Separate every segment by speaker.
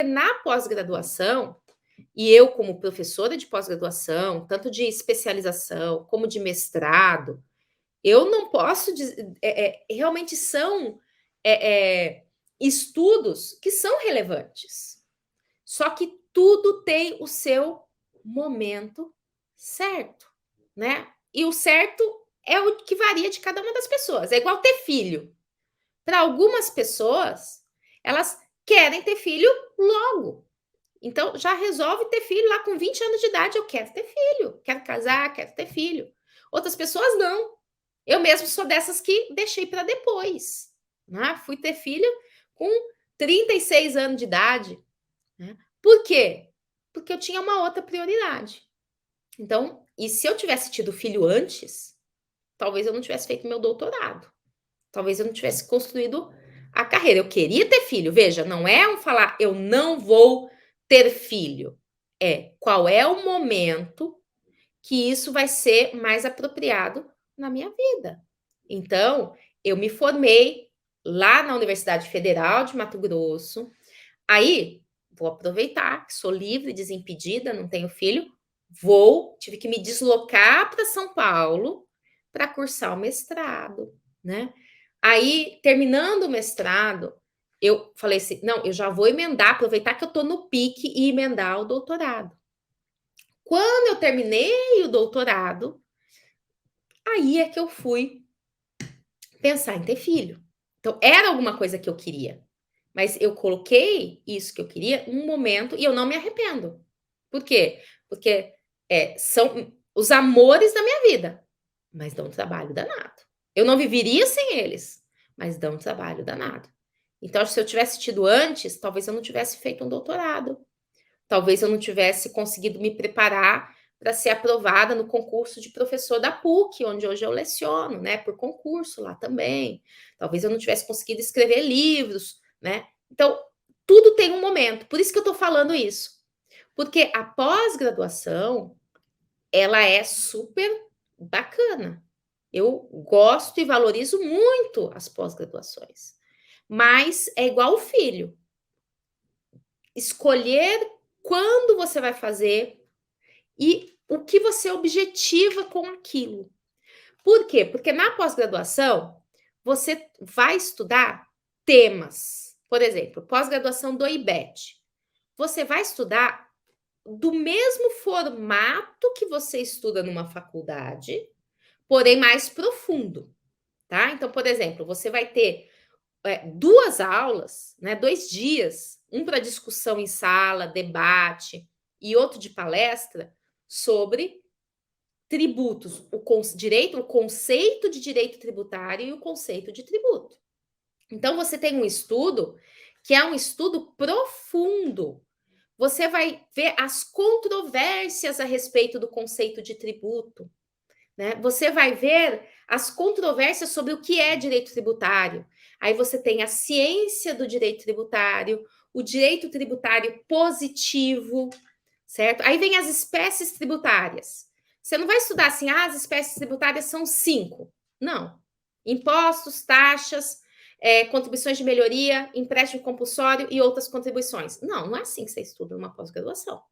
Speaker 1: Na pós-graduação, e eu como professora de pós-graduação, tanto de especialização como de mestrado, eu não posso dizer, realmente são estudos que são relevantes. Só que tudo tem o seu momento certo, né? E o certo é o que varia de cada uma das pessoas. É igual ter filho. Para algumas pessoas, elas querem ter filho logo. Então, já resolve ter filho lá com 20 anos de idade. Eu quero ter filho, quero casar, quero ter filho. Outras pessoas não. Eu mesmo sou dessas que deixei para depois. Né? Fui ter filho com 36 anos de idade. Né? Por quê? Porque eu tinha uma outra prioridade. Então, e se eu tivesse tido filho antes, talvez eu não tivesse feito meu doutorado. Talvez eu não tivesse construído a carreira. Eu queria ter filho. Veja, não é um falar eu não vou ter filho. É qual é o momento que isso vai ser mais apropriado na minha vida. Então, eu me formei lá na Universidade Federal de Mato Grosso. Aí, vou aproveitar que sou livre, desimpedida, não tenho filho, tive que me deslocar para São Paulo para cursar o mestrado, né? Aí, terminando o mestrado, eu falei assim: não, eu já vou emendar, aproveitar que eu estou no pique e emendar o doutorado. Quando eu terminei o doutorado, aí é que eu fui pensar em ter filho. Então, era alguma coisa que eu queria. Mas eu coloquei isso que eu queria um momento e eu não me arrependo. Por quê? Porque são os amores da minha vida, mas dão um trabalho danado. Eu não viveria sem eles, mas dão um trabalho danado. Então, se eu tivesse tido antes, talvez eu não tivesse feito um doutorado. Talvez eu não tivesse conseguido me preparar para ser aprovada no concurso de professor da PUC, onde hoje eu leciono, né, por concurso lá também. Talvez eu não tivesse conseguido escrever livros, né? Então, tudo tem um momento. Por isso que eu estou falando isso. Porque a pós-graduação, ela é super bacana. Eu gosto e valorizo muito as pós-graduações. Mas é igual o filho. Escolher quando você vai fazer e o que você objetiva com aquilo. Por quê? Porque na pós-graduação você vai estudar temas. Por exemplo, pós-graduação do IBET. Você vai estudar do mesmo formato que você estuda numa faculdade, porém mais profundo, tá? Então, por exemplo, você vai ter duas aulas, né, 2 dias, um para discussão em sala, debate, e outro de palestra, sobre tributos, o conceito de direito tributário e o conceito de tributo. Então, você tem um estudo que é um estudo profundo. Você vai ver as controvérsias a respeito do conceito de tributo, né? Você vai ver as controvérsias sobre o que é direito tributário. Aí você tem a ciência do direito tributário, o direito tributário positivo, certo? Aí vem as espécies tributárias. Você não vai estudar assim, as espécies tributárias são 5. Não. Impostos, taxas, contribuições de melhoria, empréstimo compulsório e outras contribuições. Não, não é assim que você estuda numa pós-graduação.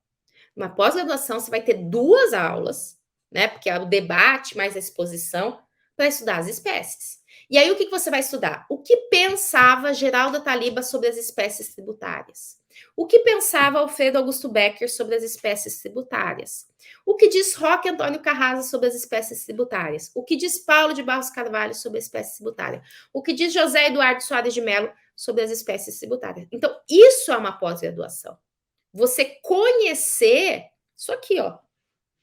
Speaker 1: Numa pós-graduação, você vai ter 2 aulas, né? Porque é o debate mais a exposição, para estudar as espécies. E aí, o que você vai estudar? O que pensava Geralda Taliba sobre as espécies tributárias? O que pensava Alfredo Augusto Becker sobre as espécies tributárias? O que diz Roque Antônio Carrasa sobre as espécies tributárias? O que diz Paulo de Barros Carvalho sobre a espécie tributária? O que diz José Eduardo Soares de Mello sobre as espécies tributárias? Então, isso é uma pós-graduação. Você conhecer isso aqui, ó,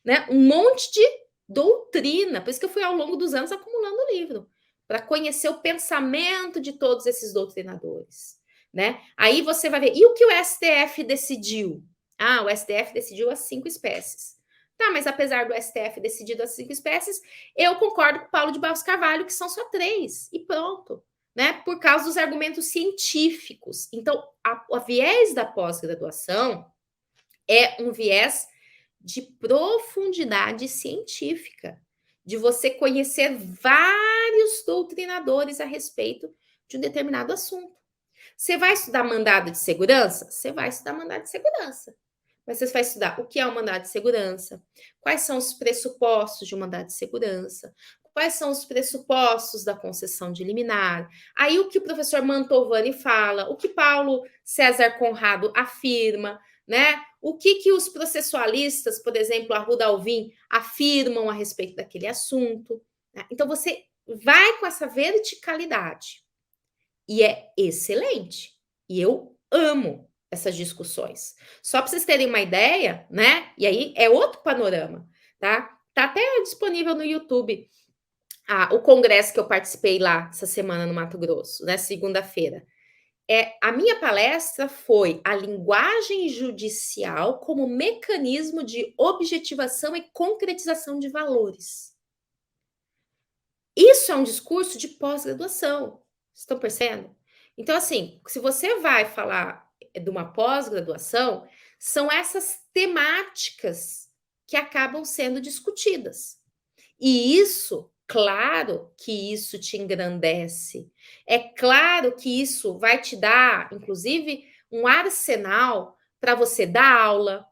Speaker 1: né? Um monte de doutrina. Por isso que eu fui ao longo dos anos acumulando livro, para conhecer o pensamento de todos esses doutrinadores, né? Aí você vai ver, e o que o STF decidiu? Ah, o STF decidiu as 5 espécies. Tá, mas apesar do STF decidido as 5 espécies, eu concordo com o Paulo de Barros Carvalho, que são só 3, e pronto. Né, por causa dos argumentos científicos. Então, a viés da pós-graduação é um viés de profundidade científica, de você conhecer vários doutrinadores a respeito de um determinado assunto. Você vai estudar mandado de segurança? Você vai estudar mandado de segurança. Mas você vai estudar o que é um mandado de segurança, quais são os pressupostos de um mandado de segurança, quais são os pressupostos da concessão de liminar. Aí o que o professor Mantovani fala, o que Paulo César Conrado afirma, né? O que os processualistas, por exemplo, Arruda Alvim, afirmam a respeito daquele assunto. Né? Então você vai com essa verticalidade. E é excelente. E eu amo essas discussões. Só para vocês terem uma ideia, né? E aí é outro panorama, tá? Tá até disponível no YouTube o congresso que eu participei lá essa semana no Mato Grosso, né? Segunda-feira. A minha palestra foi a linguagem judicial como mecanismo de objetivação e concretização de valores. Isso é um discurso de pós-graduação. Estão percebendo? Então, assim, se você vai falar de uma pós-graduação, são essas temáticas que acabam sendo discutidas. E isso, claro que isso te engrandece. É claro que isso vai te dar, inclusive, um arsenal para você dar aula,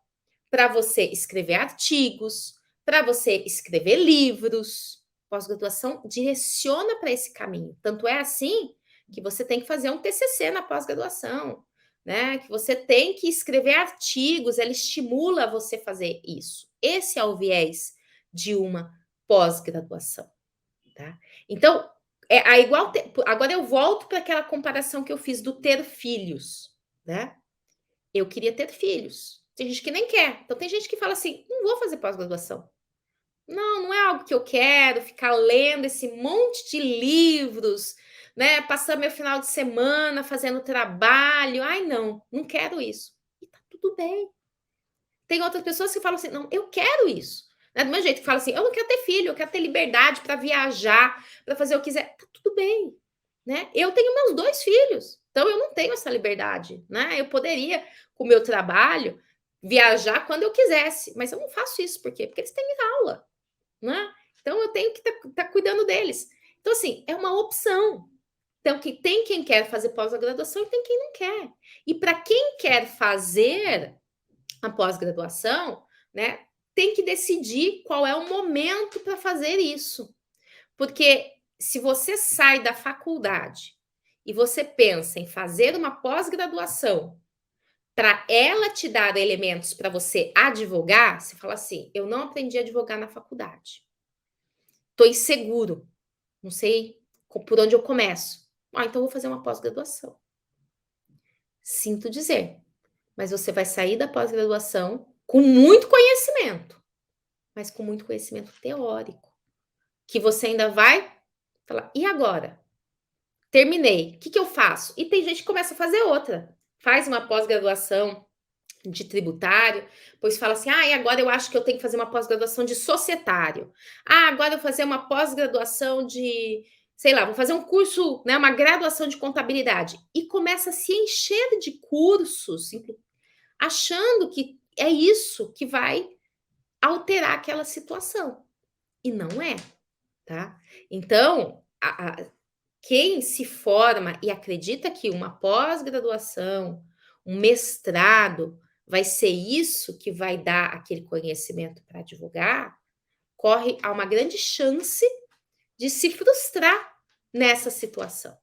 Speaker 1: para você escrever artigos, para você escrever livros. Pós-graduação direciona para esse caminho. Tanto é assim que você tem que fazer um TCC na pós-graduação, né? Que você tem que escrever artigos, ela estimula você fazer isso. Esse é o viés de uma pós-graduação, tá? Então, agora eu volto para aquela comparação que eu fiz do ter filhos, né? Eu queria ter filhos. Tem gente que nem quer. Então, tem gente que fala assim: não vou fazer pós-graduação. Não, não é algo que eu quero ficar lendo esse monte de livros, né? Passar meu final de semana fazendo trabalho. Ai, não, não quero isso. E tá tudo bem. Tem outras pessoas que falam assim: não, eu quero isso. Né? Do meu jeito que fala assim: eu não quero ter filho, eu quero ter liberdade para viajar, para fazer o que quiser. Tá tudo bem. Né? Eu tenho meus 2 filhos, então eu não tenho essa liberdade. Né? Eu poderia, com o meu trabalho, viajar quando eu quisesse, mas eu não faço isso. Por quê? Porque eles têm aula. Né? Então eu tenho que estar cuidando deles. Então, assim, é uma opção. Então, que tem quem quer fazer pós-graduação e tem quem não quer. E para quem quer fazer a pós-graduação, né, tem que decidir qual é o momento para fazer isso. Porque se você sai da faculdade e você pensa em fazer uma pós-graduação para ela te dar elementos para você advogar, você fala assim: eu não aprendi a advogar na faculdade. Estou inseguro, não sei por onde eu começo. Então vou fazer uma pós-graduação. Sinto dizer, mas você vai sair da pós-graduação com muito conhecimento, mas com muito conhecimento teórico, que você ainda vai falar: e agora? Terminei, o que eu faço? E tem gente que começa a fazer outra, faz uma pós-graduação de tributário, pois fala assim: e agora eu acho que eu tenho que fazer uma pós-graduação de societário. Agora eu vou fazer uma pós-graduação de, sei lá, vou fazer um curso, né, uma graduação de contabilidade. E começa a se encher de cursos, achando que é isso que vai alterar aquela situação. E não é, tá? Então, quem se forma e acredita que uma pós-graduação, um mestrado, vai ser isso que vai dar aquele conhecimento para advogar, corre a uma grande chance de se frustrar nessa situação.